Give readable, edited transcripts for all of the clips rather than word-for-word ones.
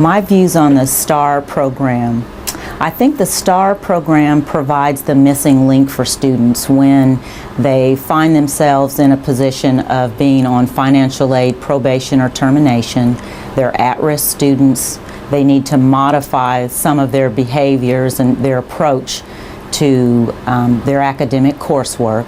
My views on the S.T.A.R program. I think the S.T.A.R program provides the missing link for students when they find themselves in a position of being on financial aid, probation, or termination. They're at-risk students. They need to modify some of their behaviors and their approach to their academic coursework.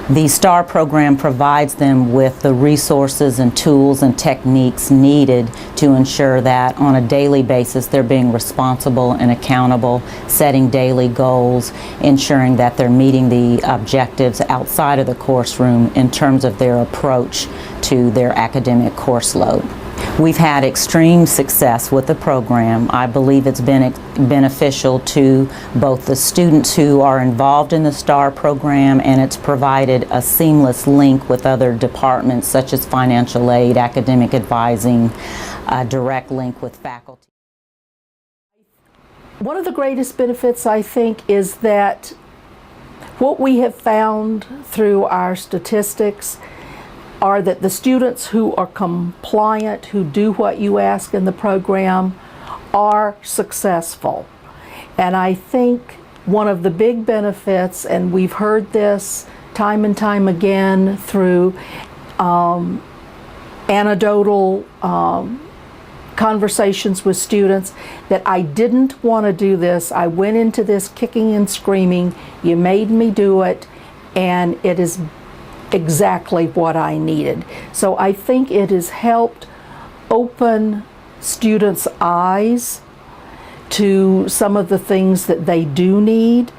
The S.T.A.R program provides them with the resources and tools and techniques needed to ensure that on a daily basis they're being responsible and accountable, setting daily goals, ensuring that they're meeting the objectives outside of the course room in terms of their approach to their academic course load. We've had extreme success with the program. I believe it's been beneficial to both the students who are involved in the S.T.A.R program, and it's provided a seamless link with other departments such as financial aid, academic advising, a direct link with faculty. One of the greatest benefits, I think, is that what we have found through our statistics are that the students who are compliant, who do what you ask in the program, are successful. And I think one of the big benefits, and we've heard this time and time again through anecdotal conversations with students, that I didn't want to do this. I went into this kicking and screaming. You made me do it, and it is exactly what I needed. So I think it has helped open students' eyes to some of the things that they do need,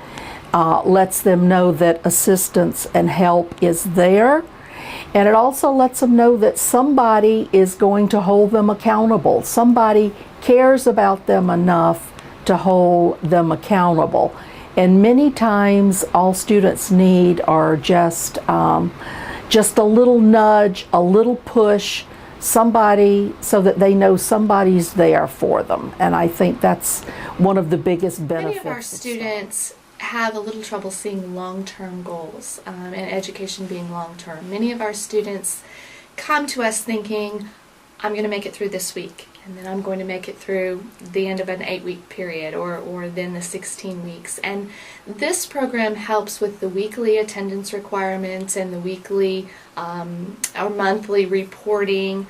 lets them know that assistance and help is there, and it also lets them know that somebody is going to hold them accountable. Somebody cares about them enough to hold them accountable. And many times all students need are just a little nudge, a little push, somebody, so that they know somebody's there for them. And I think that's one of the biggest benefits. Many of our students have a little trouble seeing long-term goals, and education being long-term. Many of our students come to us thinking, I'm going to make it through this week, and then I'm going to make it through the end of an 8-week period, or then the 16 weeks. And this program helps with the weekly attendance requirements and the weekly or monthly reporting.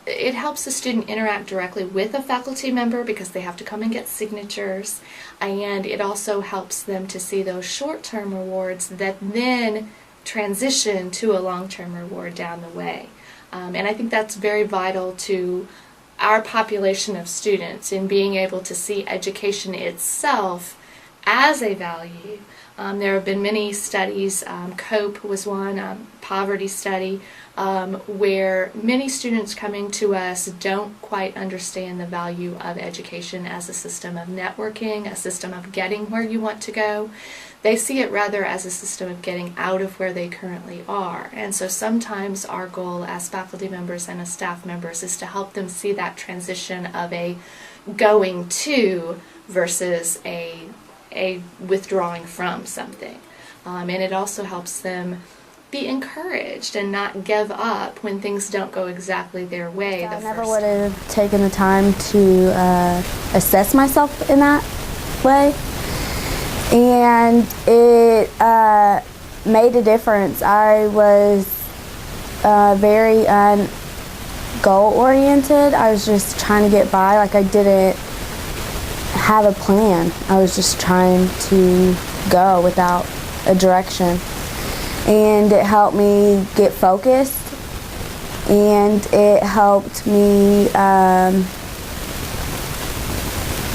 It helps the student interact directly with a faculty member because they have to come and get signatures, and it also helps them to see those short-term rewards that then transition to a long-term reward down the way. And I think that's very vital to our population of students in being able to see education itself as a value. There have been many studies, COPE was one, poverty study, where many students coming to us don't quite understand the value of education as a system of networking, a system of getting where you want to go. They see it rather as a system of getting out of where they currently are. And so sometimes our goal as faculty members and as staff members is to help them see that transition of a going to versus a withdrawing from something. And it also helps them be encouraged and not give up when things don't go exactly their way. I never would have taken the time to assess myself in that way. And it made a difference. I was very goal-oriented. I was just trying to get by. Like, I didn't have a plan. I was just trying to go without a direction. And it helped me get focused, and it helped me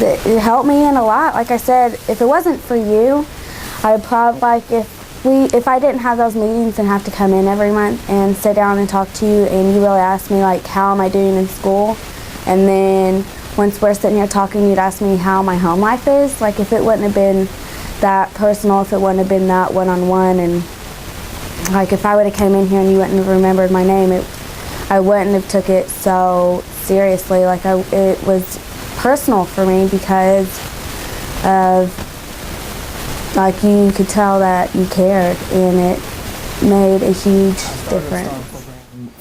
it helped me in a lot. Like I said, if it wasn't for you, I'd probably, like, if I didn't have those meetings and have to come in every month and sit down and talk to you, and you really ask me, like, how am I doing in school, and then once we're sitting here talking, you'd ask me how my home life is. Like, if it wouldn't have been that personal, if it wouldn't have been that one-on-one, and like if I would have came in here and you wouldn't have remembered my name, I wouldn't have took it so seriously. Like, it was personal for me because of, like, you could tell that you cared, and it made a huge difference.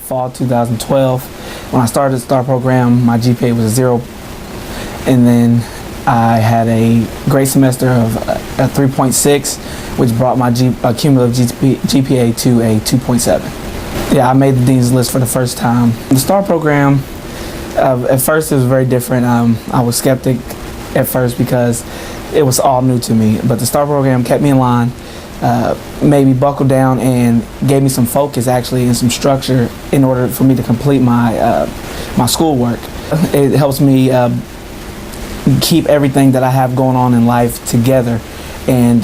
Fall 2012, when I started the S.T.A.R program, my GPA was a and then I had a great semester of a 3.6, which brought my cumulative GPA to a 2.7. Yeah, I made the Dean's List for the first time. The S.T.A.R program, at first it was very different. I was skeptic at first because it was all new to me, but the S.T.A.R program kept me in line, made me buckle down, and gave me some focus actually and some structure in order for me to complete my my schoolwork. It helps me keep everything that I have going on in life together and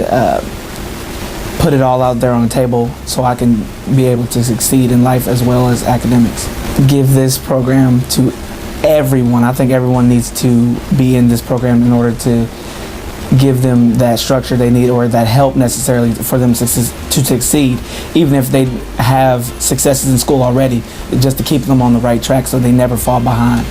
put it all out there on the table so I can be able to succeed in life as well as academics. Give this program to everyone. I think everyone needs to be in this program in order to give them that structure they need or that help necessarily for them to succeed, even if they have successes in school already, just to keep them on the right track so they never fall behind.